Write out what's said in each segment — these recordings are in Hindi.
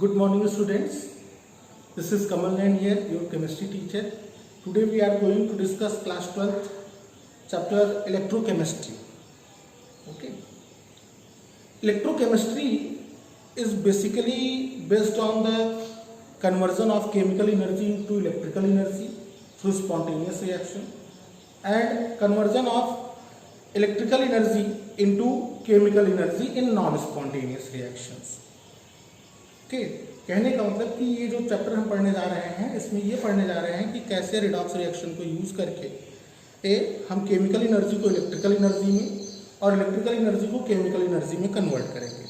Good morning, students. This is Kamal Nayan here, your chemistry teacher. Today we are going to discuss class 12th chapter electrochemistry. Okay. Electrochemistry is basically based on the conversion of chemical energy into electrical energy through spontaneous reaction and conversion of electrical energy into chemical energy in non-spontaneous reactions. Okay कहने का मतलब कि ये जो चैप्टर हम पढ़ने जा रहे हैं इसमें ये पढ़ने जा रहे हैं कि कैसे रिडॉक्स रिएक्शन को यूज़ करके हम केमिकल एनर्जी को इलेक्ट्रिकल एनर्जी में और इलेक्ट्रिकल एनर्जी को केमिकल एनर्जी में कन्वर्ट करेंगे।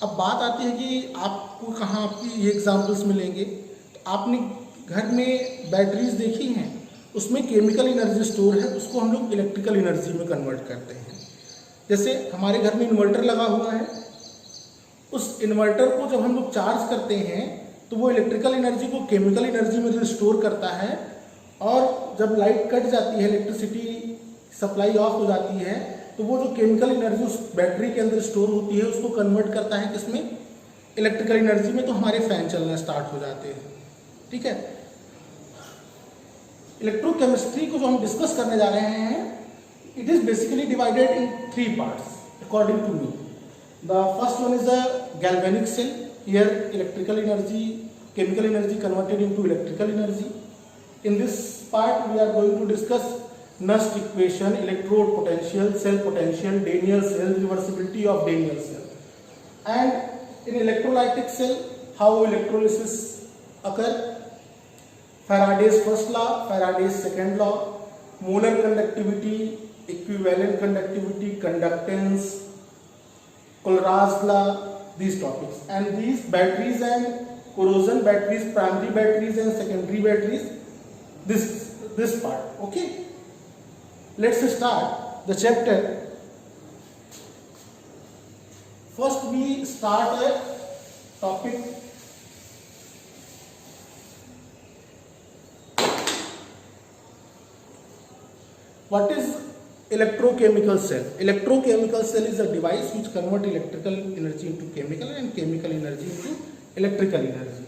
अब बात आती है कि आपको कहाँ आपकी ये एग्जाम्पल्स मिलेंगे। तो आपने घर में बैटरीज देखी हैं, उसमें केमिकल एनर्जी स्टोर है, उसको हम लोग इलेक्ट्रिकल एनर्जी में कन्वर्ट करते हैं। जैसे हमारे घर में इन्वर्टर लगा हुआ है, उस इन्वर्टर को जब हम लोग चार्ज करते हैं तो वो इलेक्ट्रिकल एनर्जी को केमिकल एनर्जी में रिस्टोर करता है, और जब लाइट कट जाती है, इलेक्ट्रिसिटी सप्लाई ऑफ हो जाती है, तो वो जो केमिकल एनर्जी उस बैटरी के अंदर स्टोर होती है उसको कन्वर्ट करता है किसमें, इलेक्ट्रिकल एनर्जी में। तो हमारे फैन चलना स्टार्ट हो जाते हैं। ठीक है, इलेक्ट्रोकेमिस्ट्री को जो हम डिस्कस करने जा रहे हैं, it is basically divided in 3 parts according to me. The first one is a galvanic cell. Here electrical energy, chemical energy converted into electrical energy. In this part we are going to discuss Nernst equation, electrode potential, cell potential, Daniell cell, reversibility of Daniell cell. And in electrolytic cell, how electrolysis occur, Faraday's first law, Faraday's second law, molar conductivity, equivalent conductivity, conductance, Colrat's law, these topics. And these batteries and corrosion batteries, primary batteries and secondary batteries, this part. Okay, let's start the chapter. First we start a topic. What is electrochemical cell? Electrochemical cell is a device which converts electrical energy into chemical and chemical energy into electrical energy.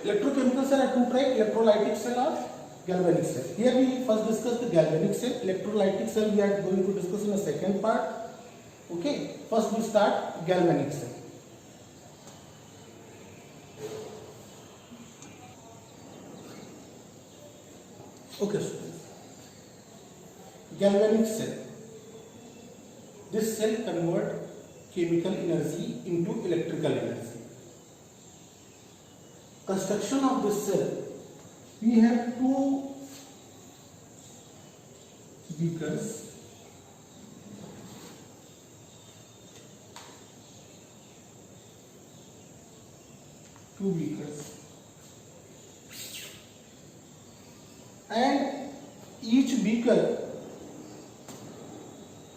Electrochemical cell are two types: electrolytic cell or galvanic cell. Here we first discuss the galvanic cell. Electrolytic cell we are going to discuss in the second part. Okay, first we start galvanic cell. Okay students, galvanic cell. This cell convert chemical energy into electrical energy. Construction of this cell, we have 2 beakers, and each beaker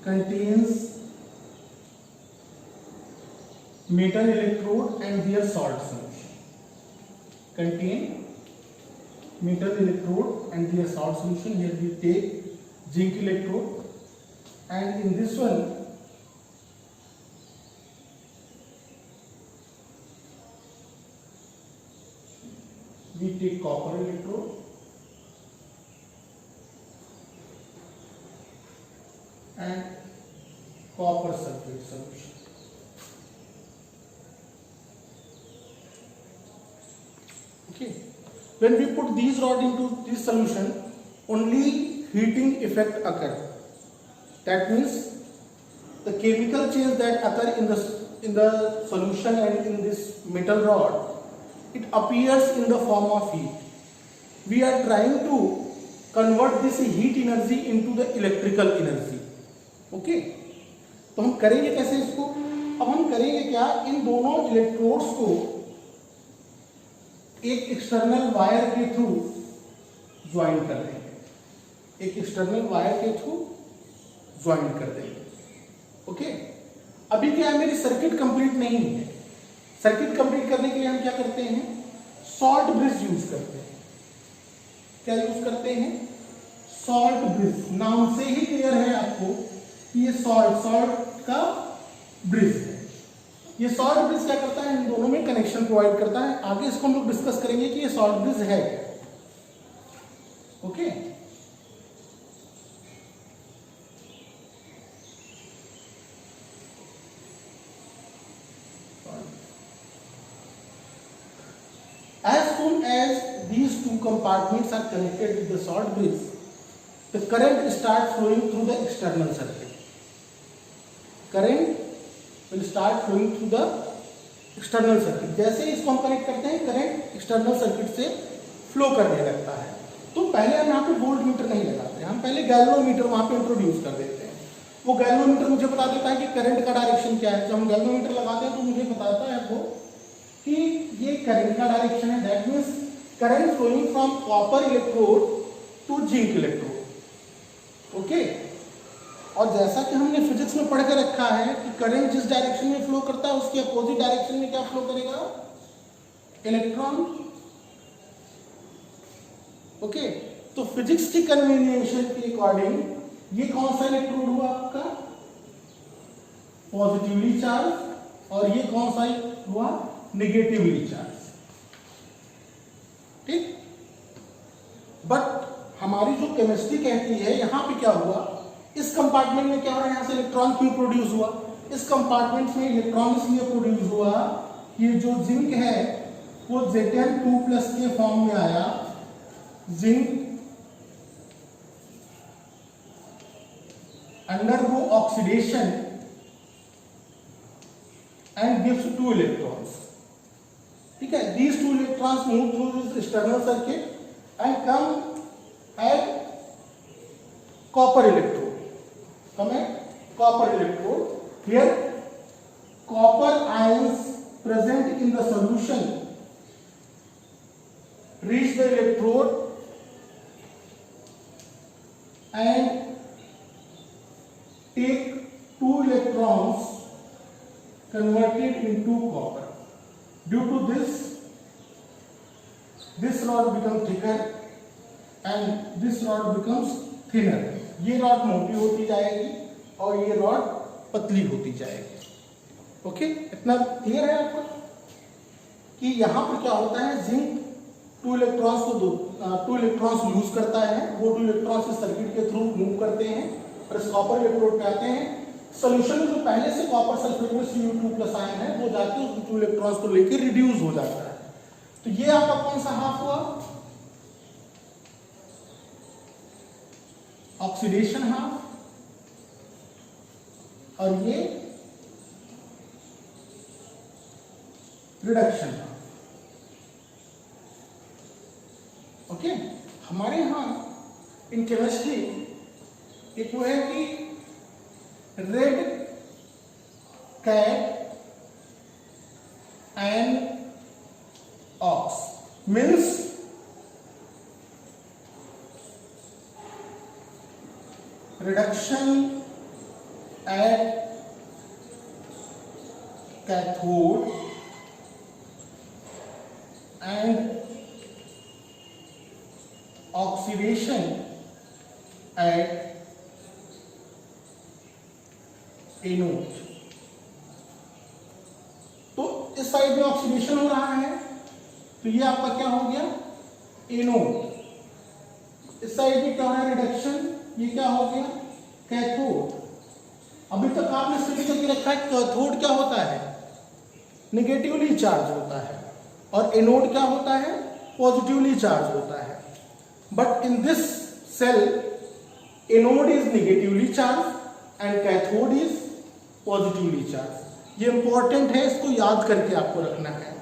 contains metal electrode and their salt solution. Contain metal electrode and their salt solution. Here we take zinc electrode, and in this one we take copper electrode, and copper sulfate solution. Okay. When we put these rods into this solution, only heating effect occur. That means the chemical change that occur in the solution and in this metal rod, it appears in the form of heat. we are trying to convert this heat energy into the electrical energy. Okay, तो हम करेंगे कैसे इसको? अब हम करेंगे क्या, इन दोनों इलेक्ट्रोड्स को एक एक्सटर्नल वायर के थ्रू ज्वाइन कर देंगे, एक एक्सटर्नल वायर के थ्रू ज्वाइन कर देंगे. ओके, अभी क्या है, मेरी सर्किट कंप्लीट नहीं है. सर्किट कंप्लीट करने के लिए हम क्या करते हैं, सॉल्ट ब्रिज यूज करते हैं. क्या यूज करते हैं? Salt bridge. नाम से ही क्लियर है आपको कि ये सॉल्ट का ब्रिज है. ये सॉल्ट ब्रिज क्या करता है, इन दोनों में कनेक्शन प्रोवाइड करता है. आगे इसको हम लोग डिस्कस करेंगे कि ये सॉल्ट ब्रिज है. Okay, as soon as these two compartments are connected with the salt bridge, the current starts flowing through the external circuit. Current will start flowing through the external circuit. जैसे ही इसको हम कनेक्ट करते हैं, करंट एक्सटर्नल सर्किट से फ्लो करने लगता है. तो पहले हम यहाँ पे वोल्ट मीटर नहीं लगाते, हम पहले गैल्वेनोमीटर वहाँ पे इंट्रोड्यूस कर देते हैं. वो गैल्वेनोमीटर मुझे बता देता है कि करंट का डायरेक्शन क्या है. जब हम गैल्वेनोमीटर लगाते हैं तो मुझे बताता है वो कि ये करंट का डायरेक्शन है. That means current flowing from copper electrode to zinc electrode. Okay, और जैसा कि हमने फिजिक्स में पढ़ के रखा है कि करंट जिस डायरेक्शन में फ्लो करता है उसके अपोजिट डायरेक्शन में क्या फ्लो करेगा, इलेक्ट्रॉन. ओके, तो फिजिक्स की कन्वीनियंस के अकॉर्डिंग ये कौन सा इलेक्ट्रोड हुआ आपका, पॉजिटिवली चार्ज, और ये कौन सा हुआ, नेगेटिवली चार्ज. ठीक, बट हमारी जो केमिस्ट्री कहती है यहां पे क्या हुआ, इस कंपार्टमेंट में क्या हो रहा है, यहां से इलेक्ट्रॉन क्यों प्रोड्यूस हुआ. इस कंपार्टमेंट में इलेक्ट्रॉन इसलिए प्रोड्यूस हुआ, ये जो जिंक है वो Zn2+ के फॉर्म में आया. Zinc undergo oxidation and gives 2 electrons. ठीक है, these 2 electrons move through this external circuit and come at copper electrode. Come at copper electrode. Here copper ions present in the solution reach the electrode and take 2 electrons converted into copper. Due to this rod becomes thicker and this rod becomes thinner. ये रॉड मोटी होती जाएगी और ये रॉड पतली होती जाएगी. ओके, इतना क्लियर है आपको कि यहाँ पर क्या होता है, जिंक 2 इलेक्ट्रॉन्स को 2 इलेक्ट्रॉन्स लूज करता है. वो 2 इलेक्ट्रॉन्स इस सर्किट के थ्रू मूव करते हैं और इस कॉपर इलेक्ट्रोड पे आते हैं. सोल्यूशन में जो पहले से कॉपर सल्फेट में Cu2+ आयन है वो जाके उस 2 इलेक्ट्रॉन्स को लेकर रिड्यूस हो जाता है. तो ये आपका कौन सा हाफ हुआ, ऑक्सीडेशन हाफ, और ये रिडक्शन हाफ. ओके, हमारे यहां इन केमिस्ट्री एक वो है कि red cat and ox means reduction at cathode and oxidation at anode. तो इस साइड में ऑक्सीडेशन हो रहा है तो ये आपका क्या हो गया, एनोड. इस साइड में क्या हो रहा है, रिडक्शन, ये क्या हो गया, कैथोड. अभी तक आपने स्टडी करके रखा है कैथोड क्या होता है, नेगेटिवली चार्ज होता है, और एनोड क्या होता है, पॉजिटिवली चार्ज होता है. But in this cell anode is negatively charge and cathode is positively charge. ये इंपॉर्टेंट है, इसको याद करके आपको रखना है.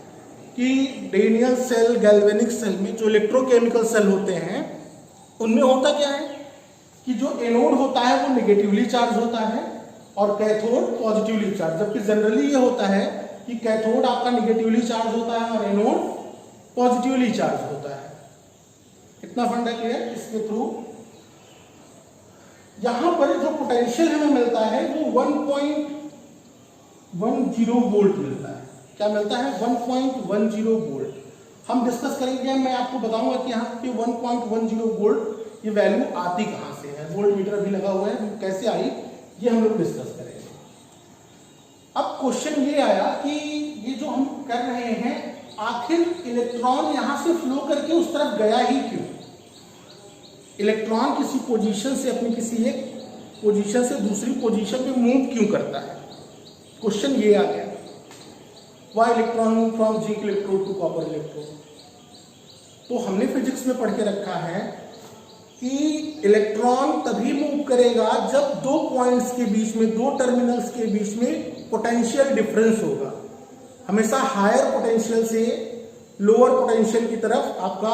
कि डेनियल सेल, गैल्वेनिक सेल में जो इलेक्ट्रोकेमिकल सेल होते हैं उनमें होता क्या है कि जो एनोड होता है वो नेगेटिवली चार्ज होता है और कैथोड पॉजिटिवली चार्ज, जबकि जनरली ये होता है कि कैथोड आपका नेगेटिवली चार्ज होता है और एनोड पॉजिटिवली चार्ज होता है। इतना फंडा क्लियर? इसके थ्रू यहां पर जो पोटेंशियल हमें मिलता है वो 1.10 वोल्ट मिलता है। क्या मिलता है? 1.10 वोल्ट। हम डिस्कस करेंगे, मैं आपको बताऊंगा कि यहाँ पे 1.10 वोल्ट ये वैल्यू आती कहां से है। वोल्ट मीटर भी लगा हुआ है, कैसे आई ये हम लोग डिस्कस करेंगे। अब क्वेश्चन ये आया कि ये जो हम कर रहे हैं आखिर इलेक्ट्रॉन यहां से फ्लो करके उस तरफ गया ही क्यों? इलेक्ट्रॉन किसी पोजीशन से अपनी किसी एक पोजीशन से दूसरी पोजीशन पे मूव क्यों करता है? क्वेश्चन ये आ गया, why electron move from zinc electrode to copper electrode. तो हमने फिजिक्स में पढ़ के रखा है कि इलेक्ट्रॉन तभी मूव करेगा जब दो पॉइंट्स के बीच में, दो टर्मिनल्स के बीच में पोटेंशियल डिफरेंस होगा। हमेशा हायर पोटेंशियल से लोअर पोटेंशियल की तरफ आपका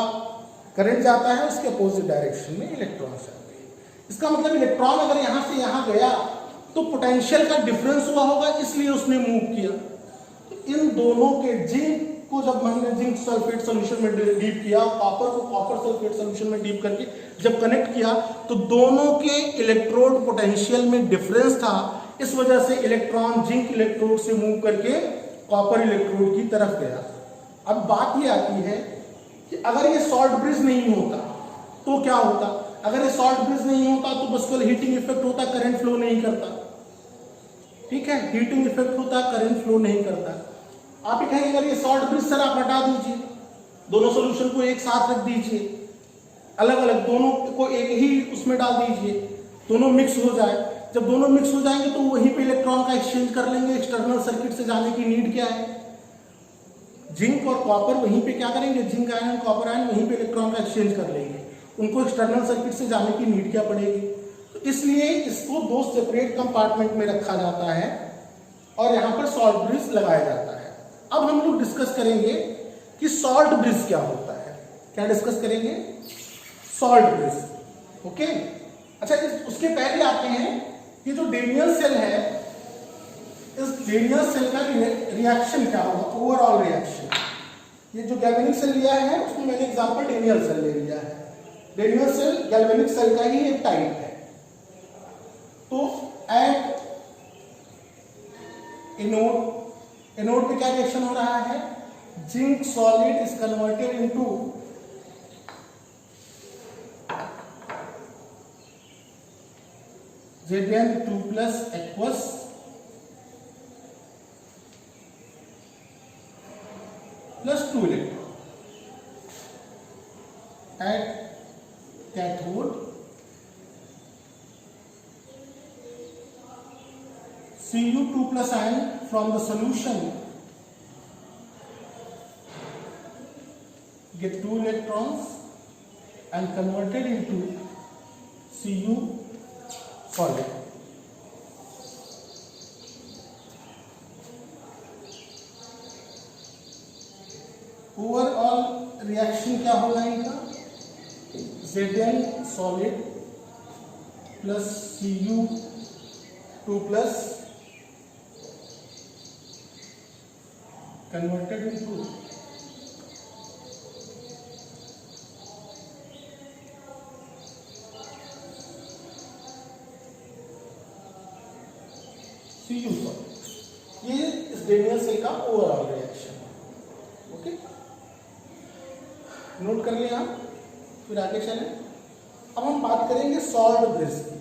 करंट जाता है, उसके अपोजिट डायरेक्शन में इलेक्ट्रॉन्स आते हैं। इसका मतलब इलेक्ट्रॉन अगर यहां से यहां गया तो पोटेंशियल का डिफरेंस हुआ होगा, इसलिए उसने मूव किया। तो इन दोनों के जिंक को जब हमने जिंक सल्फेट सोल्यूशन में डीप किया, कॉपर को कॉपर सल्फेट सोल्यूशन में डीप करके जब कनेक्ट किया तो दोनों के इलेक्ट्रोड पोटेंशियल में डिफरेंस था। इस वजह से इलेक्ट्रॉन जिंक इलेक्ट्रोड से मूव करके कॉपर इलेक्ट्रोड की तरफ गया। अब बात ये आती है कि अगर ये सॉल्ट ब्रिज नहीं होता तो क्या होता? अगर ये सॉल्ट ब्रिज नहीं होता तो बस केवल हीटिंग इफेक्ट होता, करंट फ्लो नहीं करता। ठीक है, हीटिंग इफेक्ट होता, करंट फ्लो नहीं करता। आप ये कहेंगे अगर ये सॉल्ट ब्रिज सर आप हटा दीजिए, दोनों सॉल्यूशन को एक साथ रख दीजिए, अलग अलग दोनों को एक ही उसमें डाल दीजिए, दोनों मिक्स हो जाए। जब दोनों मिक्स हो जाएंगे तो वहीं पे इलेक्ट्रॉन का एक्सचेंज कर लेंगे, एक्सटर्नल सर्किट से जाने की नीड क्या है? जिंक और कॉपर वहीं पे क्या करेंगे, जिंक आयन कॉपर आयन वहीं पे इलेक्ट्रॉन का एक्सचेंज कर लेंगे, उनको एक्सटर्नल सर्किट से जाने की नीड क्या पड़ेगी? तो इसलिए इसको दो सेपरेट कंपार्टमेंट में रखा जाता है और यहाँ पर सॉल्ट ब्रिज लगाया जाता है। अब हम लोग डिस्कस करेंगे कि सॉल्ट ब्रिज क्या होता है। क्या डिस्कस करेंगे? Salt bridge. ओके, अच्छा उसके पहले आते हैं, ये जो डेनियल सेल है, इस डेनियल सेल का रिएक्शन क्या होगा, ओवरऑल रिएक्शन। ये जो गैल्वेनिक सेल लिया है उसमें मैंने एग्जांपल डेनियल सेल ले लिया है। डेनियल सेल गैल्वेनिक सेल का ही एक टाइप है। तो एट एनोड पे क्या रिएक्शन हो रहा है? Zinc solid is converted into Zn2+ aqueous plus 2 electron at cathode Cu2+ ion from the solution get 2 electrons and converted into Cu solid. Overall reaction क्या होगा इनका? Zn solid plus Cu2+ converted into Cu solid। ये इस डेनियल सेल का ओवरऑल रिएक्शन है। ओके, नोट कर लिया आप, फिर आगे चलें। अब हम बात करेंगे सॉल्ट ब्रिज की।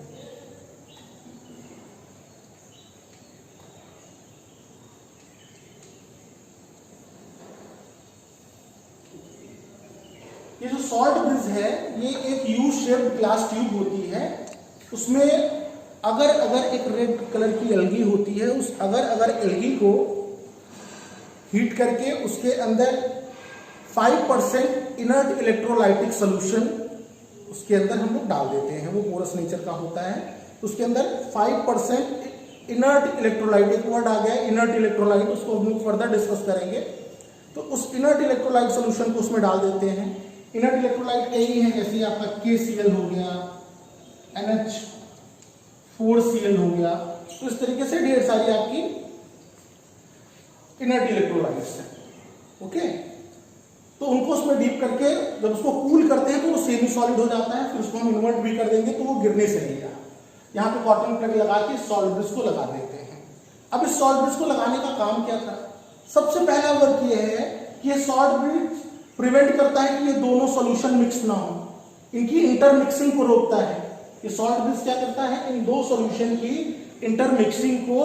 ये जो सॉल्ट ब्रिज है ये एक यू शेप्ड ग्लास ट्यूब होती है। उसमें अगर एक रेड कलर की एल्गी होती है, उस अगर एल्गी को हीट करके उसके अंदर 5% इनर्ट इलेक्ट्रोलाइटिक सोल्यूशन उसके अंदर हम लोग डाल देते हैं, वो पोरस नेचर का होता है। तो उसके अंदर 5% इनर्ट इलेक्ट्रोलाइट, एक वर्ड आ गया इनर्ट इलेक्ट्रोलाइट, उसको हम लोग फर्दर डिस्कस करेंगे। तो उस इनर्ट इलेक्ट्रोलाइट सोल्यूशन को उसमें डाल देते हैं। इनर्ट इलेक्ट्रोलाइट कई हैं, जैसे आपका KCl हो गया, NH4Cl हो गया। तो इस तरीके से ढेर सारी आपकी इनर्ट इलेक्ट्रोलाइट्स हैं। ओके, तो उनको उसमें डीप करके जब उसको कूल करते हैं तो वो सेमी सॉलिड हो जाता है। फिर उसको हम इन्वर्ट भी कर देंगे तो वो गिरने से नहीं रहा। यहाँ पे कॉटन प्लग लगा के सॉल्ट ब्रिज को लगा देते हैं। अब इस सॉल्ट ब्रिज को लगाने का काम क्या था? सबसे पहला वर्क ये है कि ये सॉल्ट ब्रिज प्रिवेंट करता है कि ये दोनों सॉल्यूशन मिक्स ना हो, इनकी इंटरमिक्सिंग को रोकता है। ये सॉल्ट ब्रिज क्या करता है? इन दो सॉल्यूशन की इंटरमिक्सिंग को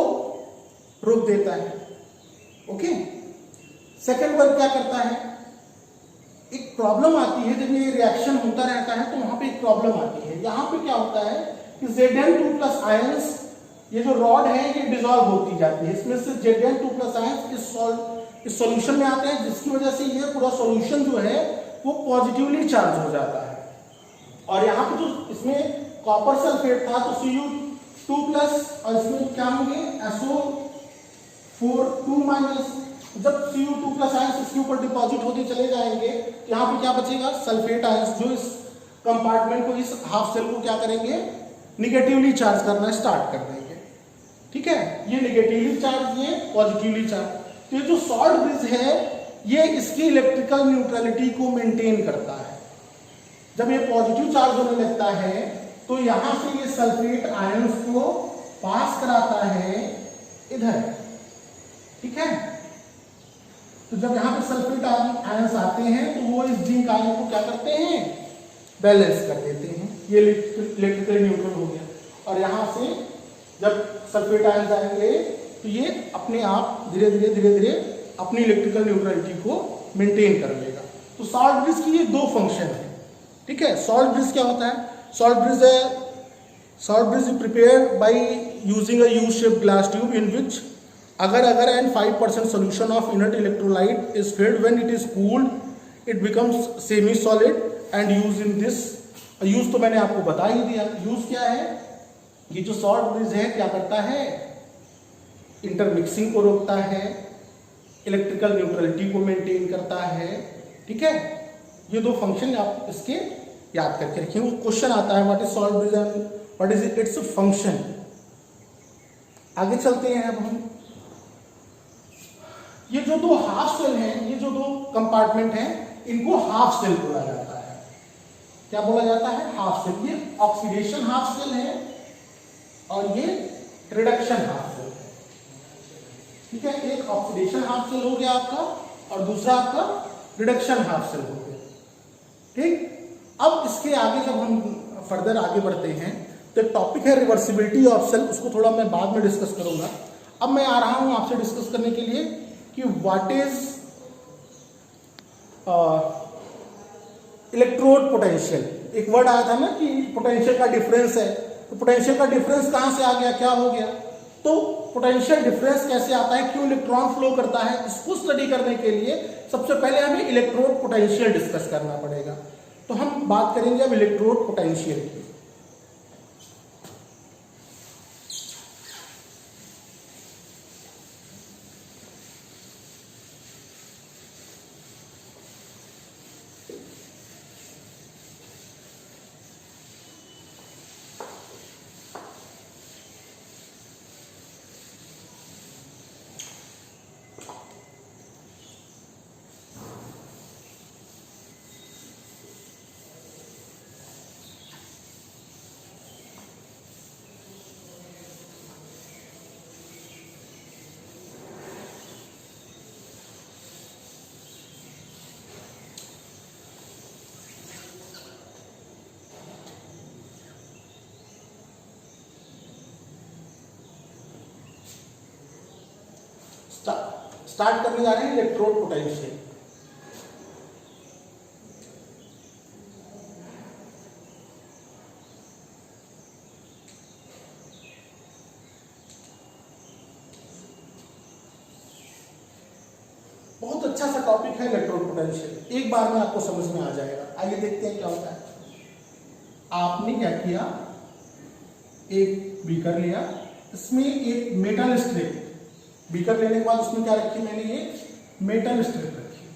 रोक देता है। ओके, सेकेंड वर्क क्या करता है? एक प्रॉब्लम आती है जब ये रिएक्शन होता रहता है तो वहां पे एक प्रॉब्लम आती है। यहां पे क्या होता है कि Zn2+ आयंस, ये जो रॉड है ये डिसॉल्व होती जाती है। इसमें से Zn2+ आयंस इस सॉल्यूशन में आते हैं, जिसकी वजह से ये पूरा सॉल्यूशन जो है वो पॉजिटिवली चार्ज हो जाता है। और यहाँ पे जो इसमें कॉपर सल्फेट था तो Cu2+ और इसमें क्या होंगे? SO4 जब Cu2+ आयंस इसके ऊपर डिपॉजिट होते चले जाएंगे तो यहाँ पे क्या बचेगा? सल्फेट आयंस जो इस कंपार्टमेंट को, इस हाफ सेल को क्या करेंगे? निगेटिवली चार्ज करना स्टार्ट कर देंगे। ठीक है, ये निगेटिवली चार्ज, ये पॉजिटिवली चार्ज। तो ये जो सॉल्ट ब्रिज है ये इसकी इलेक्ट्रिकल न्यूट्रलिटी को मेंटेन करता है। जब ये पॉजिटिव चार्ज होने लगता है तो यहां से ये सल्फेट आयंस को पास कराता है इधर। ठीक है, तो जब यहां पे सल्फेट आयंस आते हैं तो वो इस जिंक आयन को क्या करते हैं? बैलेंस कर देते हैं। ये इलेक्ट्रिकली न्यूट्रल हो गया। और यहां से जब सल्फेट आयंस आएंगे तो ये अपने आप धीरे धीरे अपनी इलेक्ट्रिकल न्यूट्रलिटी को मेंटेन कर लेगा। तो सॉल्ट ब्रिज की ये दो फंक्शन है। ठीक है, सॉल्ट ब्रिज क्या होता है? Salt bridge is prepared by using a U shaped glass tube in which अगर and 5% solution of inert electrolyte is filled. When it is cooled it becomes semi solid and used in this. Use तो मैंने आपको बता ही दिया। यूज क्या है? ये जो सॉल्ट ब्रिज है क्या करता है? इंटरमिक्सिंग को रोकता है, इलेक्ट्रिकल न्यूट्रलिटी को मेंटेन करता है। ठीक है, ये दो फंक्शन आप इसके याद करके रखिए। वो क्वेश्चन आता है what is salt bridge and what is its function. आगे चलते हैं। अब हम ये जो दो हाफ सेल हैं, ये जो दो कंपार्टमेंट हैं, इनको हाफ सेल बोला जाता है। क्या बोला जाता है? Half cell. ये ऑक्सीडेशन हाफ सेल है और ये रिडक्शन हाफ सेल है। ठीक है, एक ऑक्सीडेशन हाफ सेल हो गया आपका और दूसरा आपका रिडक्शन हाफ सेल हो गया। ठीक, अब इसके आगे जब हम फर्दर आगे बढ़ते हैं तो टॉपिक है रिवर्सिबिलिटी ऑफ सेल, उसको थोड़ा मैं बाद में डिस्कस करूंगा। अब मैं आ रहा हूं आपसे डिस्कस करने के लिए कि व्हाट इज इलेक्ट्रोड पोटेंशियल। एक वर्ड आया था ना कि पोटेंशियल का डिफरेंस है, तो पोटेंशियल का डिफरेंस कहां से आ गया, क्या हो गया? तो पोटेंशियल डिफरेंस कैसे आता है, क्यों इलेक्ट्रॉन फ्लो करता है, इसको स्टडी करने के लिए सबसे पहले हमें इलेक्ट्रोड पोटेंशियल डिस्कस करना पड़ेगा। तो हम बात करेंगे अब इलेक्ट्रोड पोटेंशियल की। स्टार्ट करने जा रहे हैं इलेक्ट्रोड पोटेंशियल। बहुत अच्छा सा टॉपिक है इलेक्ट्रोड पोटेंशियल, एक बार में आपको समझ में आ जाएगा। आइए देखते हैं क्या होता है। आपने क्या किया, एक बीकर लिया, इसमें एक मेटल स्ट्रिप, बीकर लेने के बाद उसमें क्या रखी मैंने, ये मेटल स्ट्रिप रखी।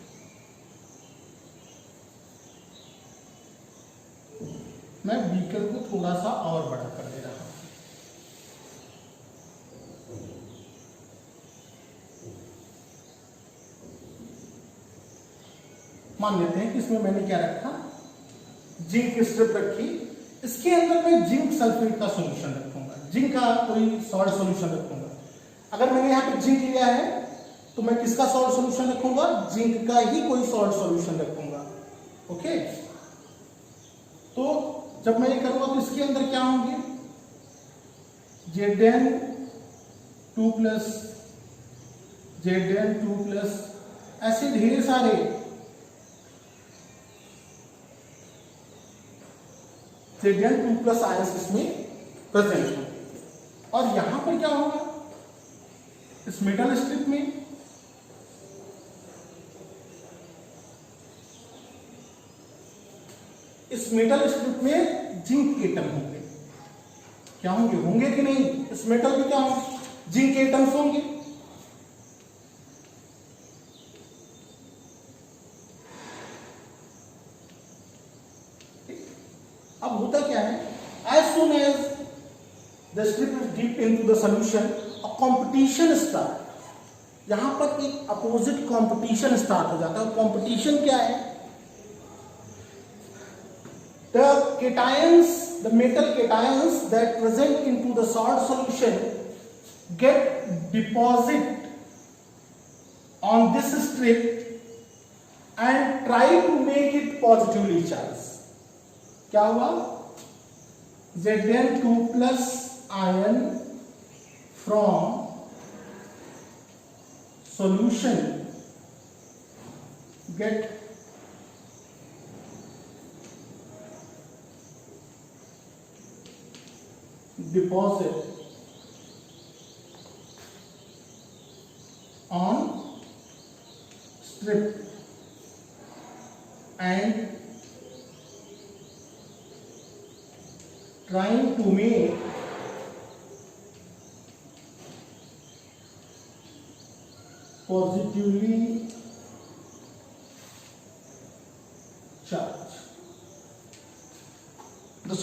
मैं बीकर को थोड़ा सा और बड़ा कर दे रहा हूं। मान लेते हैं कि इसमें मैंने क्या रखा, जिंक की स्ट्रिप रखी, इसके अंदर मैं जिंक सल्फेट का सॉल्यूशन रखूंगा, जिंक का कोई सॉल्ट सॉल्यूशन रखूंगा। अगर मैंने यहाँ पे जिंक लिया है तो मैं किसका सॉल्ट सॉल्यूशन रखूंगा, जिंक का ही कोई सॉल्ट सॉल्यूशन रखूंगा। ओके, तो जब मैं ये करूंगा तो इसके अंदर क्या होंगे, Zn2+ Zn2+, ऐसे ढेर सारे Zn2+ आयंस इसमें प्रेजेंट होंगे। और यहां पर क्या होगा, इस मेटल स्ट्रिप में जिंक एटम होंगे। क्या होंगे, होंगे कि नहीं, इस मेटल में क्या होंगे, जिंक एटम्स होंगे। अब होता क्या है, as soon as the strip is deep into the solution, a competition start, यहां पर एक अपोजिट कंपटीशन स्टार्ट हो जाता है। कंपटीशन क्या है, the metal cations that present into the salt solution get deposit on this strip and try to make it positively charged. क्या हुआ, Zn2+ ion from solution get deposit on strip and trying to make positively charged. The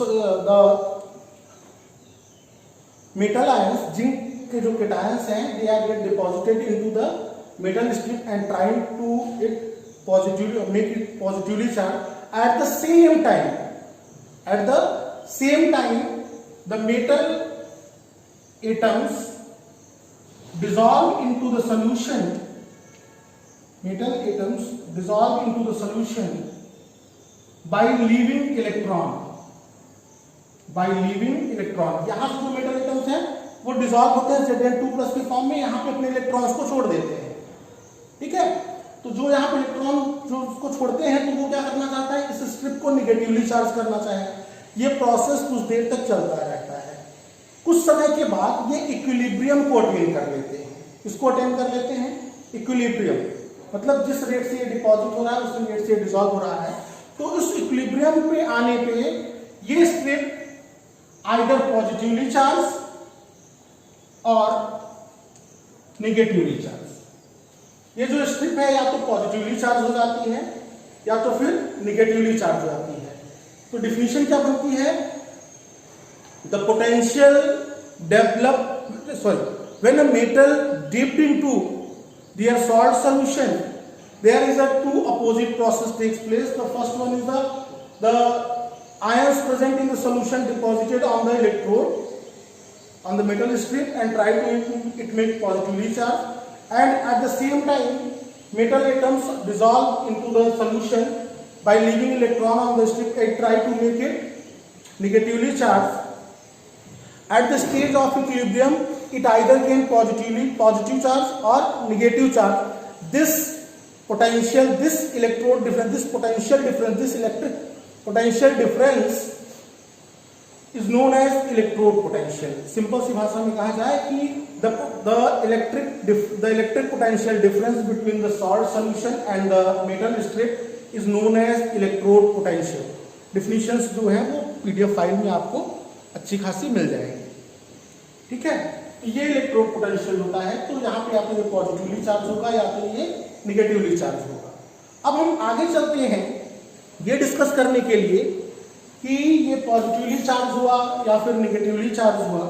metal ions, zinc के जो केटायंस हैं, they are get deposited into the metal strip and trying to make it positively charged. At the same time, the metal atoms dissolve into the solution. By leaving electron. यहां से जो मेटल एटम्स हैं वो डिसॉल्व होते हैं Zn2+ के फॉर्म में, यहां पे अपने इलेक्ट्रॉन्स को छोड़ देते हैं। ठीक है, तो जो यहां पे इलेक्ट्रॉन जो उसको छोड़ते हैं तो वो क्या करना चाहता है, इस स्ट्रिप को निगेटिवली चार्ज करना चाहे। ये प्रोसेस कुछ देर तक चलता रहता है। कुछ समय के बाद ये इक्विलिब्रियम को अटेन कर लेते हैं। इसको अटेन कर लेते हैं इक्विलिब्रियम, मतलब जिस रेट से ये डिपॉजिट हो रहा है उस रेट से डिसॉल्व हो रहा है। तो इस इक्विलिब्रियम पे आने पे ये स्ट्रिप आइदर पॉजिटिवली चार्ज और नेगेटिवली चार्ज, ये जो स्ट्रिप है या तो पॉजिटिवली चार्ज हो जाती है या तो फिर निगेटिवली चार्ज हो जाती है। तो डिफिनीशन क्या बनती है, the potential when a metal dipped into their salt solution, there is a two opposite process takes place. The first one is the ions present in the solution deposited on the electrode on the metal strip and try to make positively charged, and at the same time metal atoms dissolve into the solution by leaving electron on the strip and try to make it negatively charged. At the stage of equilibrium, it either gain positive charge or negative charge. This electrode difference, this electric potential difference is known as electrode potential. Simple सी भाषा में कहा जाए कि the electric potential difference between the salt solution and the metal strip is known as electrode potential. Definitions जो है वो PDF फाइल में आपको अच्छी खासी मिल जाएगी। ठीक है, ये इलेक्ट्रोड पोटेंशियल होता है। तो यहाँ पे या तो ये पॉजिटिवली चार्ज होगा या तो ये निगेटिवली चार्ज होगा। अब हम आगे चलते हैं ये डिस्कस करने के लिए कि ये पॉजिटिवली चार्ज हुआ या फिर निगेटिवली चार्ज हुआ,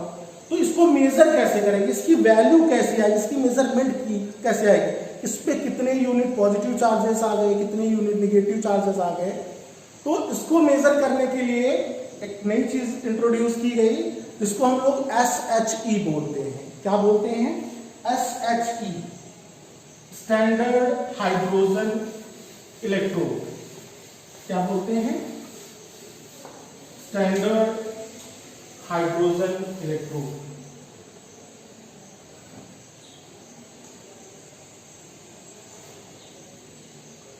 तो इसको मेजर कैसे करेंगे, इसकी वैल्यू कैसे आएगी, इसकी मेजरमेंट की कैसे आएगी, इस पे कितने यूनिट पॉजिटिव चार्जेस आ गए, कितने यूनिट निगेटिव चार्जेस आ गए। तो इसको मेजर करने के लिए एक नई चीज इंट्रोड्यूस की गई, जिसको हम लोग SHE बोलते हैं। क्या बोलते हैं? SHE, standard hydrogen electrode. क्या बोलते हैं? Standard hydrogen electrode.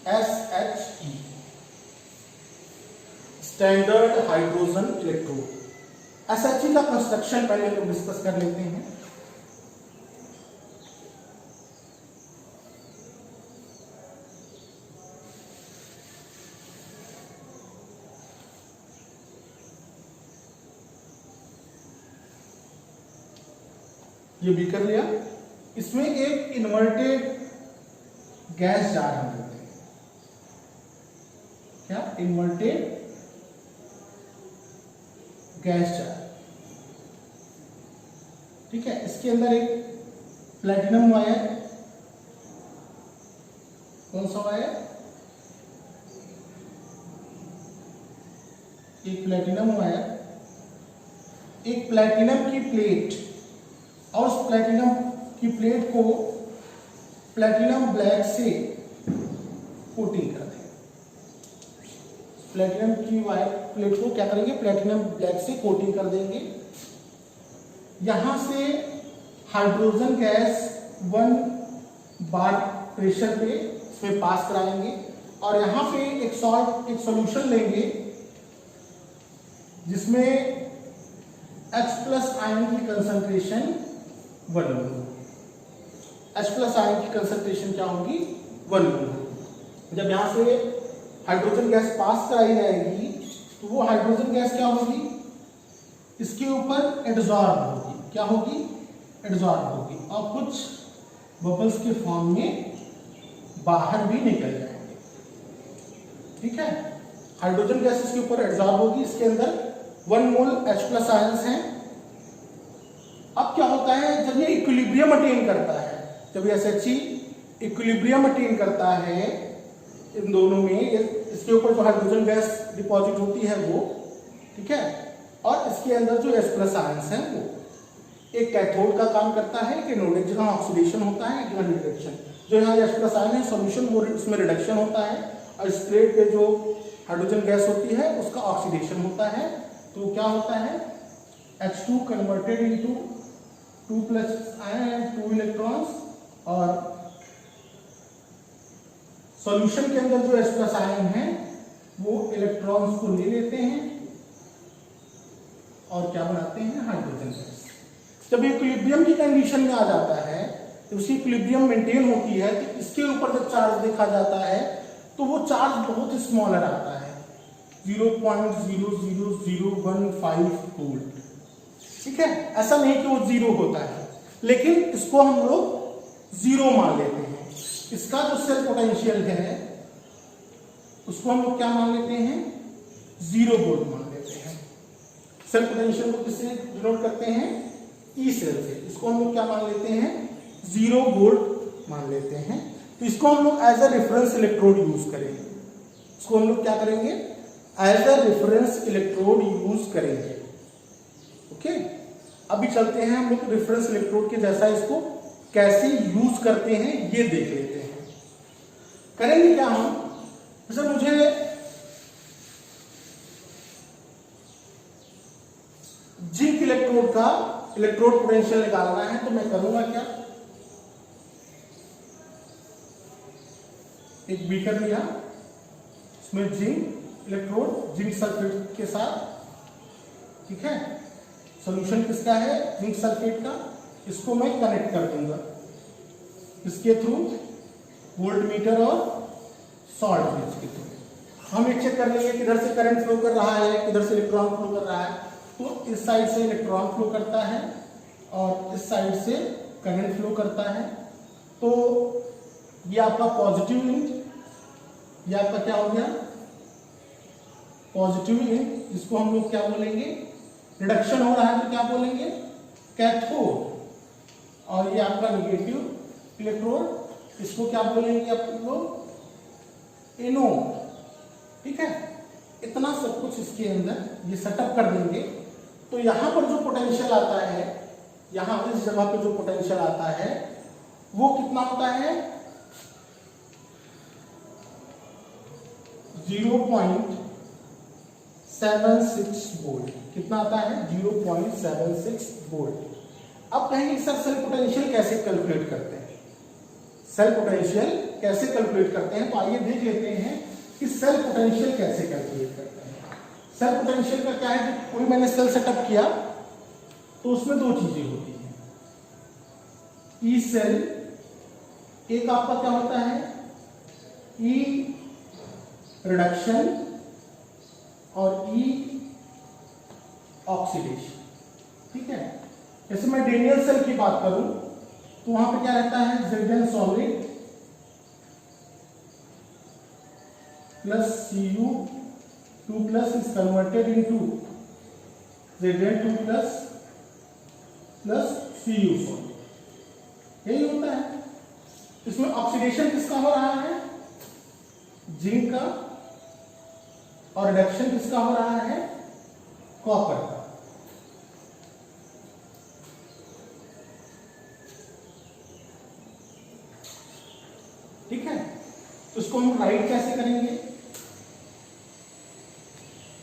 SHE, standard hydrogen electrode. SHE का कंस्ट्रक्शन पहले हम डिस्कस कर लेते हैं। ये बीकर लिया, इसमें एक इन्वर्टेड गैस जार हम लेते हैं। क्या? Inverted gas jar. ठीक है, इसके अंदर एक प्लेटिनम वायर, कौन सा वायर? एक प्लेटिनम वायर, एक प्लेटिनम की प्लेट, और उस प्लेटिनम की प्लेट को प्लेटिनम ब्लैक से कोटिंग कर देंगे। प्लेटिनम की वायर प्लेट को क्या करेंगे? प्लेटिनम ब्लैक से कोटिंग कर देंगे। यहां से हाइड्रोजन गैस 1 बार प्रेशर पे इसमें पास कराएंगे, और यहां पे एक सॉल्यूशन लेंगे जिसमें H+ आयन की कंसंट्रेशन 1 होगी। H+ आयन की कंसंट्रेशन क्या होगी? 1 होगी। जब यहां से हाइड्रोजन गैस पास कराई जाएगी तो वो हाइड्रोजन गैस क्या होगी? इसके ऊपर एडजॉर्ब होगी। क्या होगी? एडजॉर्ब होगी, और कुछ बबल्स के फॉर्म में बाहर भी निकल जाएंगे। ठीक है, हाइड्रोजन गैस इसके ऊपर एडजॉर्ब होगी। इसके अंदर 1 मोल H+ आयंस हैं। अब क्या होता है, जब ये इक्विलिब्रियम अटेन करता है, जब ये SHE इक्विलिब्रियम अटेन करता है इन दोनों में, इसके ऊपर जो हाइड्रोजन गैस डिपॉजिट होती है वो, ठीक है, और इसके अंदर जो H+ आयंस हैं वो एक कैथोड का काम करता है, कि एनोड, जहां ऑक्सीडेशन होता है, जहां रिडक्शन। जो यहाँ H+ आयन है सॉल्यूशन, वो इसमें रिडक्शन होता है, और इस प्लेट पे जो हाइड्रोजन गैस होती है उसका ऑक्सीडेशन होता है। तो क्या होता है? H2 converted into 2+ ion and 2 electrons, और सॉल्यूशन के अंदर जो H+ आयन है वो इलेक्ट्रॉन्स को ले लेते हैं और क्या बनाते हैं? Hydrogen gas. जब इक्विलिब्रियम की कंडीशन में आ जाता है, तो उसकी इक्विलिब्रियम मेंटेन होती है, तो इसके ऊपर जब चार्ज देखा जाता है तो वो चार्ज बहुत स्मॉलर आता है, 0.00015 वोल्ट। ठीक है, ऐसा नहीं कि वो 0 होता है, लेकिन इसको हम लोग 0 मान लेते हैं। इसका जो सेल पोटेंशियल है उसको हम लोग क्या मान लेते हैं? 0 वोल्ट मान लेते हैं। सेल पोटेंशियल को किससे डिनोट करते हैं? ई सेल से। इसको हम लोग क्या मान लेते हैं? 0 वोल्ट मान लेते हैं। तो इसको हम लोग as a reference electrode use करेंगे। इसको हम लोग क्या करेंगे? As a reference electrode use करेंगे। ओके, अभी चलते हैं हम लोग रेफरेंस इलेक्ट्रोड के जैसा इसको कैसे यूज करते हैं ये देख लेते हैं। करेंगे क्या हम? जैसे मुझे जिंक इलेक्ट्रोड का इलेक्ट्रोड पोटेंशियल निकालना है, तो मैं करूंगा क्या? एक बीकर लिया, इसमें जिंक इलेक्ट्रोड जिंक सल्फेट के साथ, ठीक है, सॉल्यूशन किसका है? जिंक सल्फेट का। इसको मैं कनेक्ट कर दूंगा इसके थ्रू वोल्ट मीटर और सॉल्ट ब्रिज के थ्रू। हम ये चेक कर लेंगे किधर से करंट फ्लो कर रहा है, किधर से इलेक्ट्रॉन फ्लो कर रहा है। तो इस साइड से इलेक्ट्रॉन फ्लो करता है और इस साइड से करंट फ्लो करता है। तो ये आपका पॉजिटिव यूनिट, ये आपका क्या हो गया? पॉजिटिव इन, जिसको हम लोग क्या बोलेंगे, रिडक्शन हो रहा है तो क्या बोलेंगे, कैथोड। और ये आपका निगेटिव इलेक्ट्रोड, इसको क्या बोलेंगे आप लोग, एनोड। ठीक है, इतना सब कुछ इसके अंदर ये सेटअप कर देंगे। तो यहां पर जो पोटेंशियल आता है, यहां इस जगह पे जो पोटेंशियल आता है वो कितना होता है, 0.76 वोल्ट। कितना आता है, 0.76 वोल्ट। अब कहेंगे सर सेल पोटेंशियल कैसे कैलकुलेट करते हैं, सेल पोटेंशियल कैसे कैलकुलेट करते हैं। तो आइए देख लेते हैं कि सेल पोटेंशियल कैसे कैलकुलेट करते हैं। सेल पोटेंशियल का क्या है, जब कोई मैंने सेल सेटअप किया तो उसमें दो चीजें होती हैं, ई सेल, एक आपका क्या होता है, ई रिडक्शन और ई ऑक्सीडेशन। ठीक है, जैसे मैं डेनियल सेल की बात करूं तो वहां पे क्या रहता है, Zn solid plus Cu2 plus is converted into Zn2 plus Cu solid, यही होता है। इसमें ऑक्सीडेशन किसका हो रहा है, जिंक का, और रिडक्शन किसका हो रहा है, कॉपर का। ठीक है, तो इसको हम राइट कैसे करेंगे,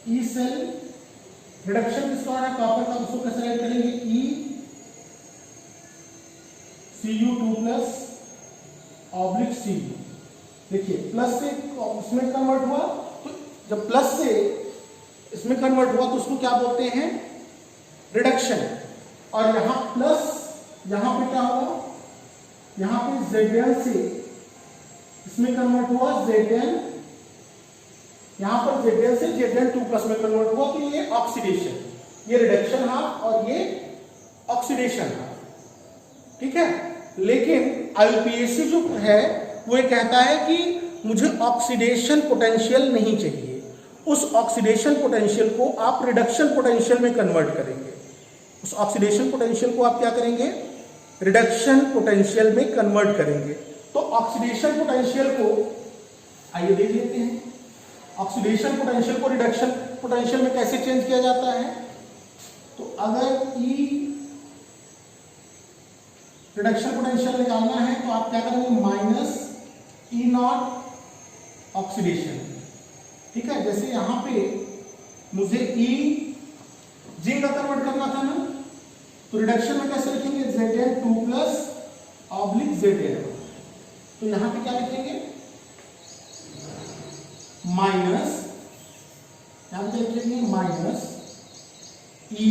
ई सेल रिडक्शन किसका हो रहा है, कॉपर का, उसको कैसे राइट करेंगे, ई Cu2 प्लस ऑब्लिक Cu। देखिए प्लस से उसमें कन्वर्ट हुआ, तो जब प्लस से इसमें कन्वर्ट हुआ तो उसको क्या बोलते हैं, रिडक्शन। और यहां प्लस, यहां पे क्या हुआ, यहां पे Zn से इसमें कन्वर्ट हुआ Zn, यहां पर Zn से Zn2 प्लस में कन्वर्ट हुआ, तो ये ऑक्सीडेशन, ये रिडक्शन हाफ और ये ऑक्सीडेशन हाफ। ठीक है, लेकिन आईयूपीएसी जो है वो ये कहता है कि मुझे ऑक्सीडेशन पोटेंशियल नहीं चाहिए, उस ऑक्सीडेशन पोटेंशियल को आप रिडक्शन पोटेंशियल में कन्वर्ट करेंगे। उस ऑक्सीडेशन पोटेंशियल को आप क्या करेंगे, रिडक्शन पोटेंशियल में कन्वर्ट करेंगे। तो ऑक्सीडेशन पोटेंशियल को आइए देख लेते हैं, ऑक्सीडेशन पोटेंशियल को रिडक्शन पोटेंशियल में कैसे चेंज किया जाता है। तो अगर ई रिडक्शन पोटेंशियल निकालना है तो आप क्या करेंगे, माइनस ई नॉट ऑक्सीडेशन। ठीक है, जैसे यहां पे मुझे ई जिंक का कन्वर्ट करना था ना, तो रिडक्शन में कैसे लिखेंगे, Zn2 प्लस ऑब्लिक Zn। तो यहां पे क्या लिखेंगे, माइनस, यहां पे लिखेंगे minus E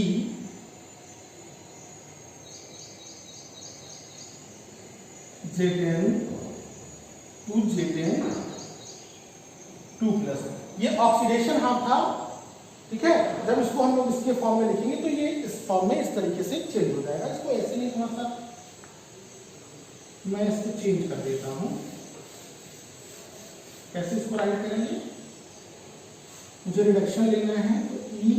Zn2 Zn2 plus, ये ऑक्सीडेशन हाफ था। ठीक है, जब इसको हम लोग इसके फॉर्म में लिखेंगे तो ये इस फॉर्म में इस तरीके से चेंज हो जाएगा। इसको ऐसे नहीं, थोड़ा सा मैं इसको चेंज कर देता हूं। कैसे इसको राइट करेंगे, मुझे रिडक्शन लेना है तो ई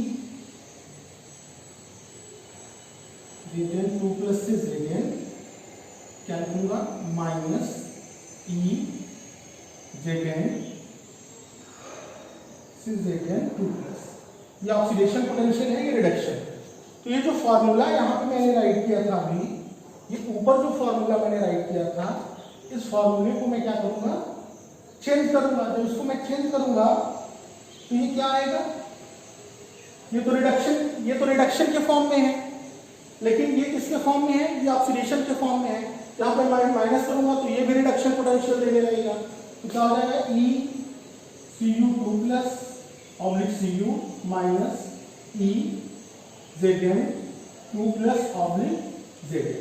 Zn2 प्लस से Zn क्या लिखूंगा, माइनस ई Zn से Zn2 प्लस, ये ऑक्सीडेशन पोटेंशियल है, ये रिडक्शन। तो ये जो फॉर्मूला यहाँ पे मैंने राइट किया था अभी, ये ऊपर जो फॉर्मूला मैंने राइट किया था, इस फॉर्मूले को मैं क्या करूंगा, चेंज करूंगा। जब इसको मैं चेंज करूंगा तो ये क्या आएगा, ये तो रिडक्शन के फॉर्म में है, लेकिन ये किसके फॉर्म में है, ये ऑक्सीडेशन के फॉर्म में है। यहाँ पे माइनस करूंगा तो ये भी रिडक्शन पोटेंशियल देने लगेगा। तो क्या हो जाएगा, E Cu2 plus oblique Cu minus E Zn2 plus oblique Zn।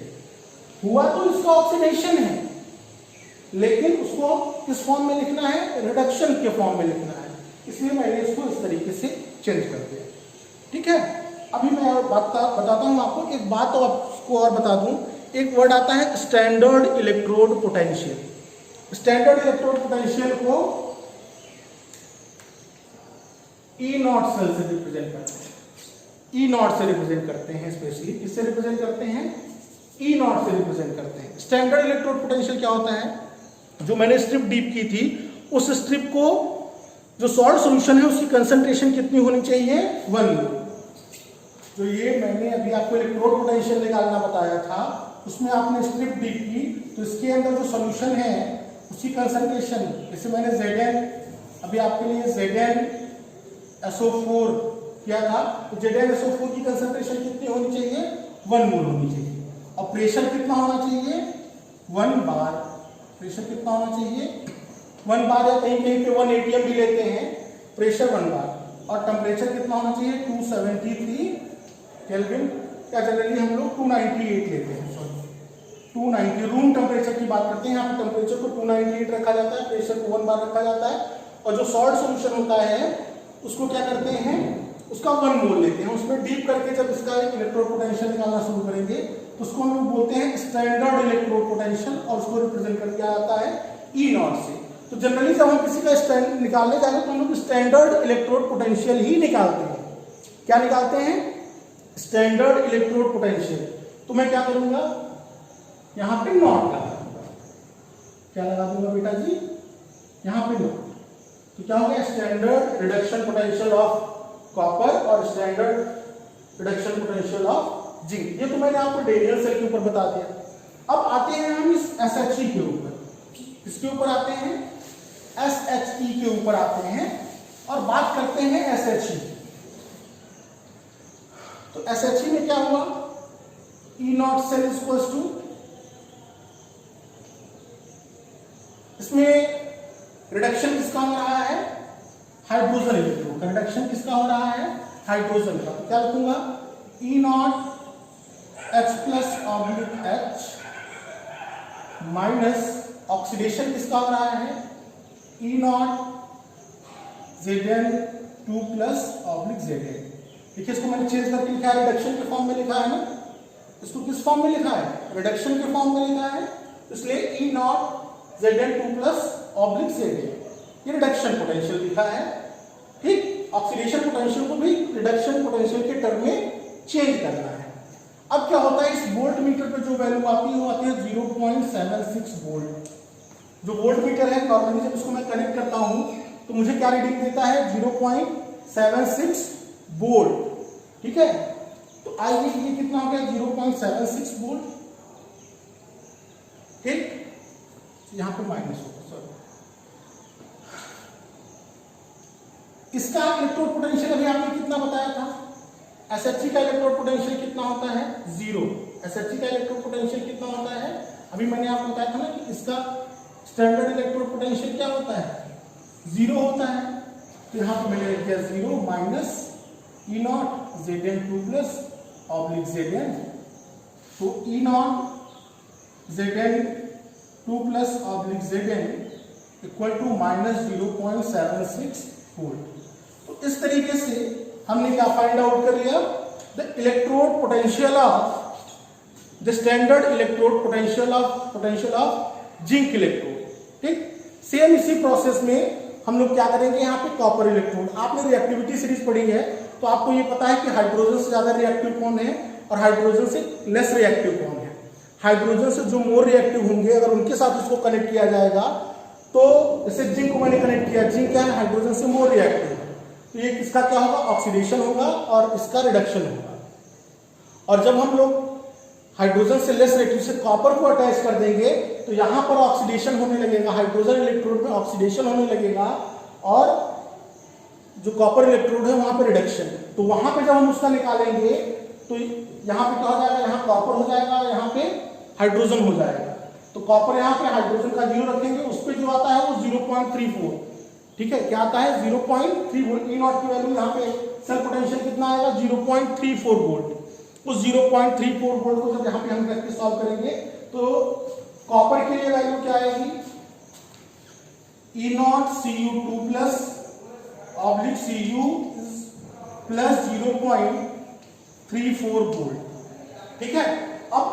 हुआ तो इसका ऑक्सीडेशन है, लेकिन उसको किस फॉर्म में लिखना है, रिडक्शन के फॉर्म में लिखना है, इसलिए मैंने इसको इस तरीके से चेंज कर दिया। ठीक है, अभी मैं बताता हूं आपको एक बात, तो आपको और बता दूं, एक वर्ड आता है standard electrode potential. Standard electrode potential को ई नॉट सेल से रिप्रेजेंट करते हैं, ई नॉट से रिप्रेजेंट करते हैं, स्पेशली किससे रिप्रेजेंट करते हैं, ई नॉट से रिप्रेजेंट करते हैं। स्टैंडर्ड इलेक्ट्रोड पोटेंशियल क्या होता है, जो मैंने स्ट्रिप डीप की थी, उस स्ट्रिप को जो सॉल्ट सॉल्यूशन है उसकी कंसंट्रेशन कितनी होनी चाहिए, 1 मोल। जो ये मैंने अभी आपको इलेक्ट्रोड पोटेंशियल निकालना बताया था, उसमें आपने स्ट्रिप डीप की, तो इसके अंदर जो सॉल्यूशन है उसकी कंसंट्रेशन, जैसे मैंने Zn अभी आपके लिए ZnSO4 किया था, तो ZnSO4 की कंसंट्रेशन कितनी होनी चाहिए, 1 मोल होनी चाहिए। और प्रेशर कितना होना चाहिए, 1 बार। प्रेशर कितना होना चाहिए, 1 बार, या कहीं कहीं पे 1 atm भी लेते हैं, प्रेशर 1 बार। और टेम्परेचर कितना होना चाहिए, 273 केल्विन, या जनरली हम लोग 298 लेते हैं, सॉरी 290 रूम टेम्परेचर की बात करते हैं। यहाँ पे टेम्परेचर को 298 रखा जाता है, प्रेशर को 1 बार रखा जाता है। और जो सॉल्ट सॉल्यूशन होता है उसको क्या करते हैं, उसका 1 मोल लेते हैं, उसमें डीप करके जब इसका इलेक्ट्रोड पोटेंशियल निकालना शुरू करेंगे तो उसको हम लोग बोलते हैं स्टैंडर्ड इलेक्ट्रोड पोटेंशियल, और उसको रिप्रेजेंट कर दिया जाता है ई नॉट से। तो जनरली जब हम किसी का स्टैंड निकालने जाते हैं तो हम लोग स्टैंडर्ड इलेक्ट्रोड पोटेंशियल ही निकालते हैं। क्या निकालते हैं, स्टैंडर्ड इलेक्ट्रोड पोटेंशियल। तो मैं क्या करूंगा, यहां पे नॉट लगा दूंगा, क्या लगा दूंगा बेटा जी, यहां पे नॉट। तो क्या हो गया, standard reduction potential of copper और standard reduction potential of zinc. ये तो मैंने आपको डेरियल सेल के ऊपर बता दिया। अब आते हैं हम इस SHE के ऊपर, इसके ऊपर आते हैं, SHE के ऊपर आते हैं और बात करते हैं SHE। तो SHE में क्या हुआ, E not cell is equal to, इसमें रिडक्शन किसका हो रहा है, हाइड्रोजन इलेक्ट्रॉन का रिडक्शन किसका हो रहा है, हाइड्रोजन का। तो क्या लिखूंगा, E not H plus oblique H minus oxidation किसका हो रहा है, E not Zn2 plus oblique Zn। देखिए इसको मैंने चेंज करके लिखा है, रिडक्शन के फॉर्म में लिखा है ना, इसको किस फॉर्म में लिखा है, रिडक्शन के फॉर्म में लिखा है, इसलिए E not Zn2 plus oblique Zn, ये रिडक्शन पोटेंशियल लिखा है। ठीक, ऑक्सीडेशन पोटेंशियल को भी रिडक्शन पोटेंशियल के टर्म में चेंज करना है। अब क्या होता है, इस वोल्ट मीटर पे जो वैल्यू आती है वो आती है 0.76 वोल्ट। जो वोल्ट मीटर है नॉर्मली जब इसको मैं कनेक्ट करता हूं तो मुझे क्या रीडिंग देता है, 0.76 वोल्ट। ठीक है, तो आइए ये कितना हो गया, 0.76 वोल्ट। ठीक, यहां पे माइनस होगा, सॉरी। इसका इलेक्ट्रोड पोटेंशियल अभी आपने कितना बताया था, SHE का इलेक्ट्रोड पोटेंशियल कितना होता है, 0। SHE का इलेक्ट्रोड पोटेंशियल कितना होता है, अभी मैंने आपको बताया था ना कि इसका स्टैंडर्ड इलेक्ट्रोड पोटेंशियल क्या होता है, 0 होता है। तो यहां पे मैंने लिख दिया 0 minus E not Zn2 plus oblique Zn। तो E not Zn2 plus oblique Zn equal to minus 0.76 volt. तो इस तरीके से हमने क्या फाइंड आउट कर लिया, the electrode potential of, the standard electrode potential of zinc electrode. ठीक, सेम इसी प्रोसेस में हम लोग क्या करेंगे, यहाँ पे कॉपर इलेक्ट्रोड। आपने रिएक्टिविटी सीरीज पढ़ी है तो आपको ये पता है कि हाइड्रोजन से ज्यादा रिएक्टिव कौन है और हाइड्रोजन से लेस रिएक्टिव कौन है। हाइड्रोजन से जो मोर रिएक्टिव होंगे अगर उनके साथ इसको कनेक्ट किया जाएगा, तो जैसे जिंक को मैंने कनेक्ट किया, जिंक क्या है, हाइड्रोजन से मोर रिएक्टिव है, तो ये इसका क्या होगा, ऑक्सीडेशन होगा और इसका रिडक्शन होगा। और जब हम लोग हाइड्रोजन से लेस रिएक्टिव से कॉपर को अटैच कर देंगे तो यहां पर ऑक्सीडेशन होने लगेगा, हाइड्रोजन इलेक्ट्रोड में ऑक्सीडेशन होने लगेगा और जो कॉपर इलेक्ट्रोड है वहां पर रिडक्शन। तो वहां पे जब हम उसका निकालेंगे तो यहाँ पे क्या हो जाएगा, यहाँ कॉपर हो जाएगा, यहाँ पे हाइड्रोजन हो जाएगा। तो कॉपर यहाँ पे हाइड्रोजन का 0 रखेंगे, उस पे जो आता है वो 0.34। ठीक है, क्या आता है 0.3 वोल्ट। ई नॉट की वैल्यू यहाँ पे सेल पोटेंशियल कितना आएगा, 0.34 वोल्ट। उस 0.34 वोल्ट को जब यहाँ पे हम रख के सॉल्व करेंगे तो कॉपर के लिए वैल्यू क्या आएगी, E nought Cu2 plus oblique Cu plus 0.34 volt. ठीक है, अब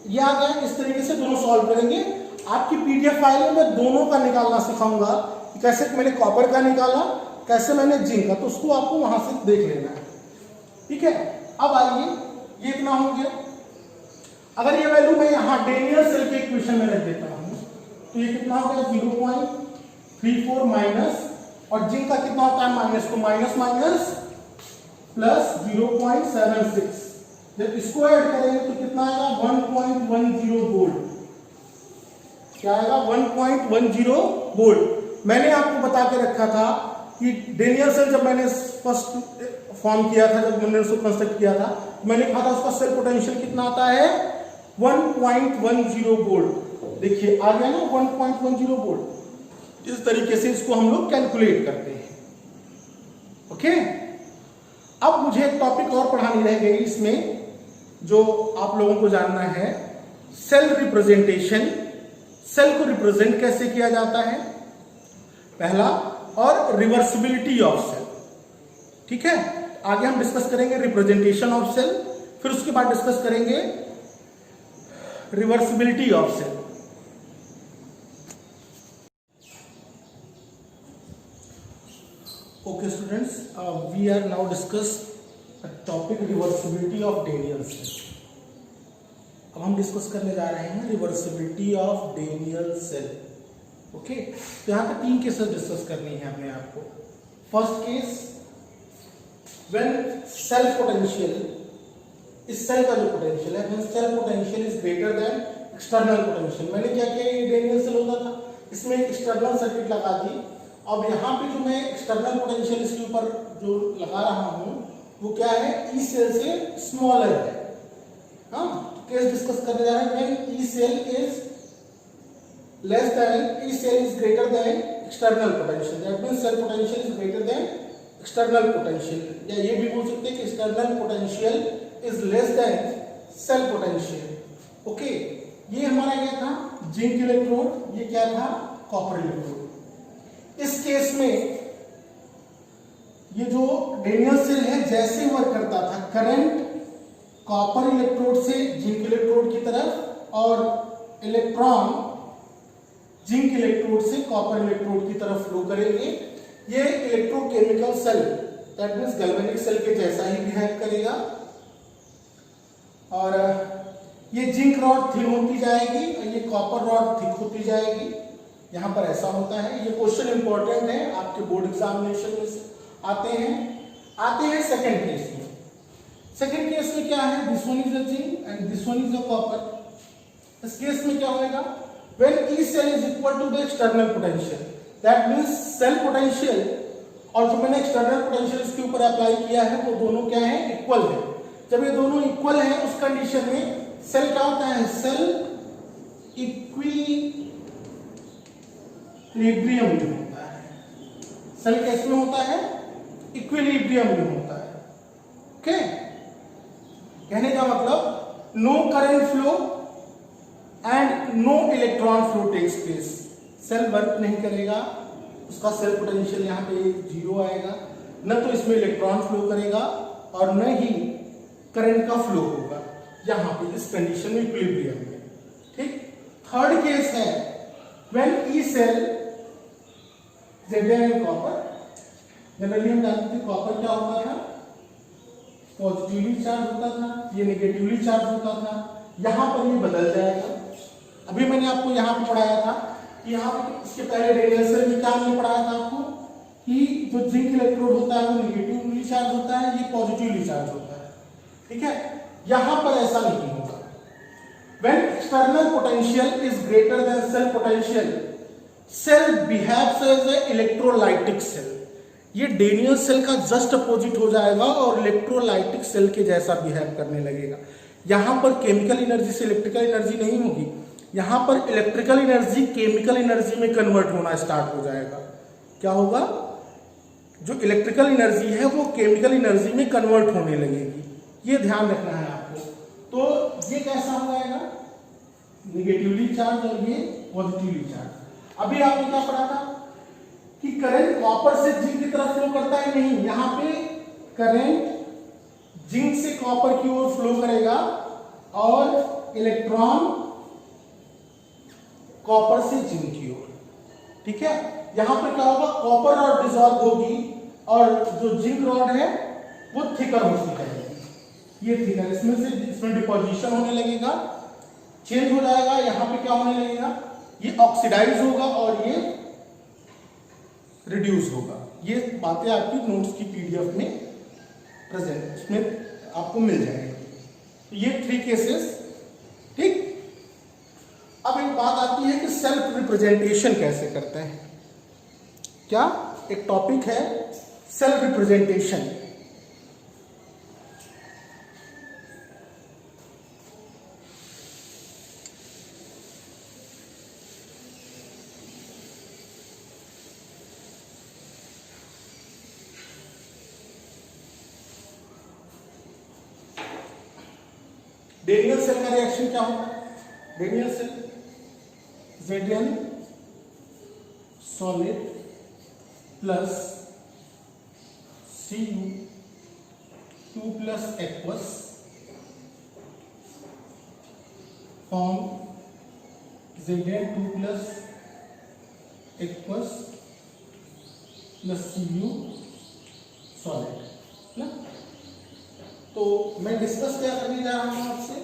ये आ गया, इस तरीके से दोनों सॉल्व करेंगे। आपकी PDF फाइल में मैं दोनों का निकालना सिखाऊंगा, कैसे मैंने कॉपर का निकाला कैसे मैंने जिंक का, तो उसको आपको वहां से देख लेना है। ठीक है, अब आइए ये इतना हो गया। अगर ये वैल्यू मैं यहाँ डेनियल सेल के इक्वेशन में रख देता हूं तो ये कितना हो गया 0.34 माइनस, और जिंक का कितना होता है माइनस, तो माइनस माइनस प्लस 0.76, जब इसको ऐड करेंगे तो कितना आएगा 1.10 वोल्ट। क्या आएगा 1.10 वोल्ट। मैंने आपको बता के रखा था कि डेनियल सेल जब मैंने फर्स्ट फॉर्म किया था, जब मैंने उसको कंस्ट्रक्ट किया था, मैंने कहा था उसका सेल पोटेंशियल कितना आता है 1.10 वोल्ट। देखिए आ गया ना 1.10 वोल्ट। इस तरीके से इसको हम लोग कैलकुलेट करते हैं। ओके, अब मुझे एक टॉपिक और पढ़ानी रह गई इसमें, जो आप लोगों को जानना है, सेल रिप्रेजेंटेशन। सेल को रिप्रेजेंट कैसे किया जाता है पहला, और रिवर्सिबिलिटी ऑफ सेल। ठीक है, आगे हम डिस्कस करेंगे रिप्रेजेंटेशन ऑफ सेल, फिर उसके बाद डिस्कस करेंगे reversibility of cell. Okay students, we are now discuss topic reversibility of Daniell cell. अब हम डिस्कस करने जा रहे हैं reversibility of Daniell cell. Okay, तो यहाँ पे 3 केसेस डिस्कस करनी है अपने आपको। First case, when cell potential, इस सेल का जो पोटेंशियल है, when cell potential is greater than external potential. मैंने क्या किया, ये डेनियल सेल होता था, इसमें एक एक्सटर्नल सर्किट लगा दी। अब यहाँ पे जो मैं एक्सटर्नल पोटेंशियल इसके ऊपर जो लगा रहा हूँ वो क्या है, ई सेल से स्मॉलर है। हाँ, केस डिस्कस करने जा रहे हैं when E cell is less than, E cell is greater than external potential, that means cell potential is greater than external potential, या ये भी बोल सकते हैं कि external potential is less than cell potential. Okay, ये हमारा क्या था जिंक इलेक्ट्रोड, ये क्या था कॉपर इलेक्ट्रोड। इस केस में ये जो डेनियल सेल है जैसे वर्क करता था, करंट कॉपर इलेक्ट्रोड से जिंक इलेक्ट्रोड की तरफ और इलेक्ट्रॉन जिंक इलेक्ट्रोड से कॉपर इलेक्ट्रोड की तरफ फ्लो करेंगे। ये electrochemical cell, that means galvanic cell के जैसा ही बिहेव करेगा, और ये जिंक रॉड थिन होती जाएगी और ये कॉपर रॉड थिक होती जाएगी। यहां पर ऐसा होता है। ये क्वेश्चन इंपॉर्टेंट है, आपके बोर्ड एग्जामिनेशन में आते हैं सेकंड केस में। सेकंड केस में क्या है, this one is a zinc and this one is a copper. इस केस में क्या होगा, when E cell is equal to the external potential, that means cell potential और जो मैंने एक्सटर्नल पोटेंशियल इसके ऊपर अप्लाई किया है वो दोनों क्या है, इक्वल है। जब ये दोनों इक्वल है उस कंडीशन में सेल क्या होता है, सेल इक्विलिब्रियम में होता है। सेल कैसे में होता है, इक्विलिब्रियम में होता है। ओके, कहने का मतलब no current flow and no electron flow takes place. Cell work नहीं करेगा, उसका सेल पोटेंशियल यहाँ पे 0 आएगा, न तो इसमें इलेक्ट्रॉन फ्लो करेगा और न ही करंट का फ्लो होगा यहाँ पे इस कंडीशन में, इक्विलिब्रियम में। ठीक, थर्ड केस है when E cell Z copper. Generally हम जानते थे कॉपर क्या होता था, पॉजिटिवली चार्ज होता था, ये नेगेटिवली चार्ज होता था। यहां पर ये बदल जाएगा। अभी मैंने आपको यहां पे पढ़ाया था कि यहाँ पे इसके पहले डेनियल सेल में क्या मैंने पढ़ाया था आपको कि जो जिंक इलेक्ट्रोड होता है वो नेगेटिवली चार्ज होता है, ये पॉजिटिवली चार्ज होता है। ठीक है, यहां पर ऐसा नहीं होगा। When external potential is greater than cell potential, cell behaves as a electrolytic cell. ये डेनियल सेल का जस्ट अपोजिट हो जाएगा और इलेक्ट्रोलाइटिक सेल के जैसा बिहेव करने लगेगा। यहां पर केमिकल एनर्जी से इलेक्ट्रिकल एनर्जी नहीं होगी, यहां पर इलेक्ट्रिकल एनर्जी केमिकल एनर्जी में कन्वर्ट होना स्टार्ट हो जाएगा। क्या होगा, जो इलेक्ट्रिकल एनर्जी है वो केमिकल एनर्जी में कन्वर्ट होने लगेगी। ये ध्यान रखना है आपको। तो ये कैसा हो जाएगा, निगेटिवली चार्ज और ये पॉजिटिवली चार्ज। अभी आपने क्या पढ़ा था कि करंट कॉपर से जिंक की तरफ फ्लो करता है, नहीं, यहां पे करंट जिंक से कॉपर की ओर फ्लो करेगा और इलेक्ट्रॉन कॉपर से जिंक की ओर। ठीक है, यहां पर क्या होगा, कॉपर और डिसॉल्व होगी और जो जिंक रॉड है वो थिकर होती जाएगी। ये थिकर, इसमें डिपोजिशन होने लगेगा, चेंज हो जाएगा। यहाँ पे क्या होने लगेगा, ये ऑक्सीडाइज होगा और ये रिड्यूस होगा। ये बातें आपकी नोट्स की पीडीएफ में प्रेजेंट, इसमें आपको मिल जाएगी। ये 3 केसेस, ठीक। अब एक बात आती है कि सेल्फ रिप्रेजेंटेशन कैसे करते हैं। क्या एक टॉपिक है सेल्फ रिप्रेजेंटेशन। डेनियल सेल का रिएक्शन क्या होता है? Daniell cell Zn solid plus Cu2 plus aqueous form Zn2 plus aqueous plus Cu solid ना। तो मैं डिस्कस क्या करने जा रहा हूं आपसे,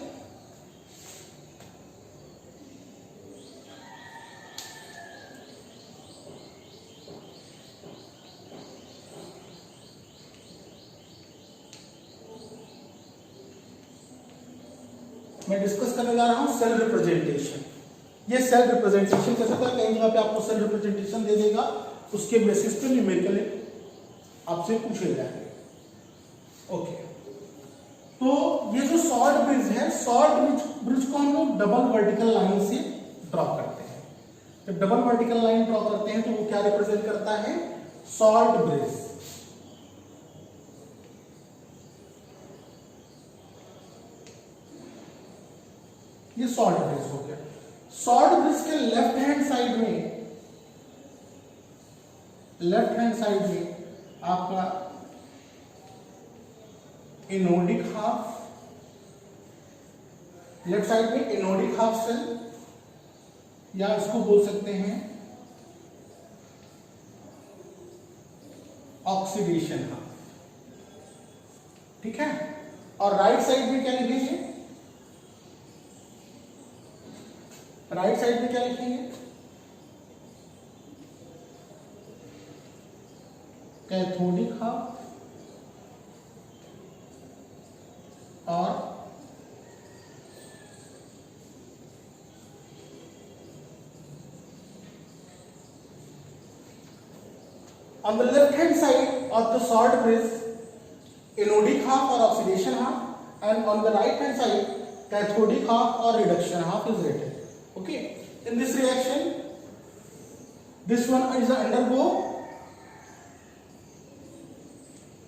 सेल रिप्रेजेंटेशन। ये सेल रिप्रेजेंटेशन कैसे होता है, कई जगह पे आपको सेल रिप्रेजेंटेशन दे देगा, उसके बेसिस पे न्यूमेरिकल आपसे पूछे जाएंगे। ओके, तो ये जो शॉर्ट ब्रिज है, शॉर्ट ब्रिज को हम लोग डबल वर्टिकल लाइन से ड्रॉ करते हैं। जब डबल वर्टिकल लाइन ड्रॉ करते हैं तो वो क्या रिप्रेजेंट करता है, शॉर्ट ब्रिज। ये शॉर्ट ब्रिज हो गया। शॉर्ट ब्रिज के लेफ्ट हैंड साइड में आपका एनोडिक हाफ, लेफ्ट साइड में एनोडिक हाफ सेल, या इसको बोल सकते हैं ऑक्सीडेशन हाफ, ठीक है। और राइट साइड में क्या लिखेंगे, राइट साइड में क्या लिखेंगे, कैथोडिक हाफ और on the left hand side of the short bridge anodic half or oxidation half, and on the right hand side cathodic half or reduction half is written. Okay, in this reaction this one is undergo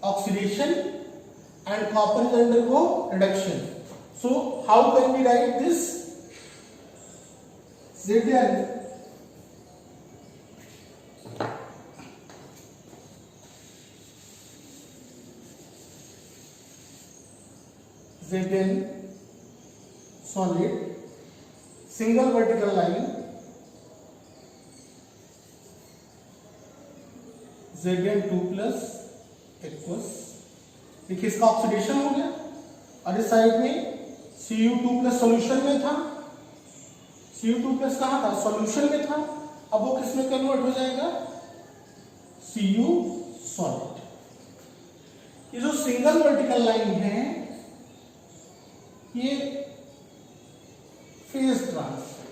oxidation and copper is undergo reduction. So how can we write this? Zn solid single vertical line Zn2 plus aqueous, देखिए इसका ऑक्सीडेशन हो गया, और इस साइड में Cu2 प्लस सोल्यूशन में था, Cu2 प्लस कहां था, सोल्यूशन में था, अब वो किस में कन्वर्ट हो जाएगा, Cu सॉलिड। ये जो सिंगल वर्टिकल लाइन है ये phase transfer,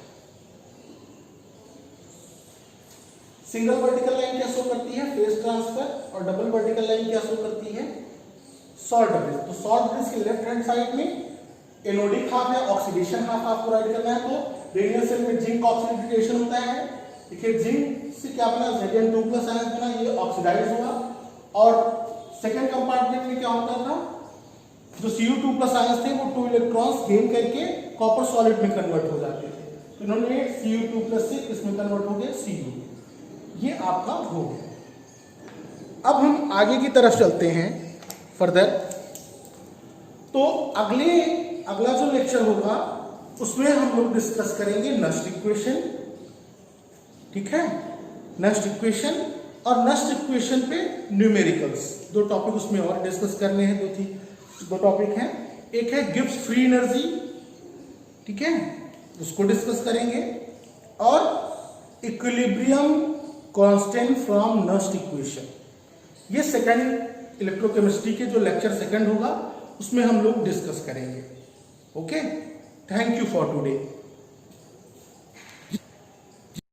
single vertical line क्या शो करती है, फेज ट्रांसफर, और डबल वर्टिकल लाइन क्या शो करती है, शॉर्ट ब्रिज। तो शॉर्ट ब्रिज के लेफ्ट हैंड साइड में एनोडिक हाफ है, ऑक्सीडेशन हाफ आपको राइट करना है। तो रेडियल सेल में जिंक ऑक्सीडेशन होता है, देखिए जिंक से क्या बना, Zn2 प्लस आयन बना, ये ऑक्सीडाइज हुआ, और सेकेंड कंपार्टमेंट में क्या होता था, जो Cu2 प्लस आयंस थे वो 2 इलेक्ट्रॉन्स गेन करके कॉपर सॉलिड में कन्वर्ट हो जाते थे, तो इन्होंने Cu2 प्लस से इसमें कन्वर्ट हो गया Cu, ये आपका हो गया। अब हम आगे की तरफ चलते हैं फर्दर। तो अगला जो लेक्चर होगा उसमें हम लोग डिस्कस करेंगे नेक्स्ट इक्वेशन, ठीक है, नेक्स्ट इक्वेशन, और नस्ट इक्वेशन पे न्यूमेरिकल्स, दो टॉपिक उसमें और डिस्कस करने हैं। दो टॉपिक हैं, एक है गिब्स फ्री एनर्जी, ठीक है, उसको डिस्कस करेंगे, और equilibrium constant from Nernst equation. ये सेकंड इलेक्ट्रोकेमिस्ट्री के जो लेक्चर सेकंड होगा उसमें हम लोग डिस्कस करेंगे। Okay, thank you for today.